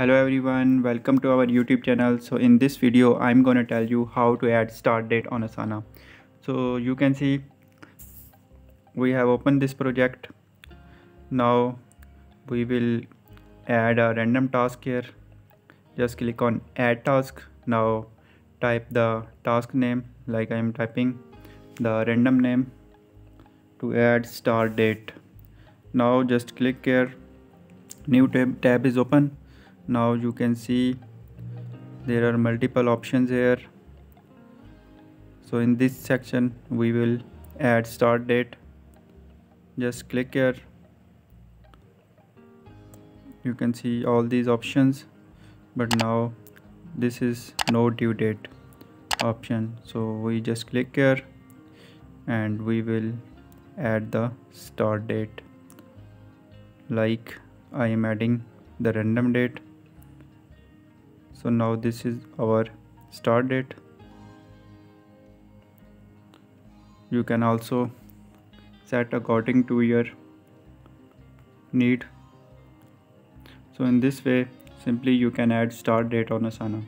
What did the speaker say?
Hello everyone, welcome to our YouTube channel. So in this video I'm gonna tell you how to add start date on Asana. So you can see we have opened this project. Now we will add a random task here. Just click on add task. Now type the task name like I am typing the random name to add start date. Now just click here, new tab is open. Now you can see there are multiple options here. So in this section we will add start date. Just click here, you can see all these options, but now this is no due date option. So we just click here and we will add the start date, like I am adding the random date. So now this is our start date. You can also set according to your need. So in this way simply you can add start date on Asana.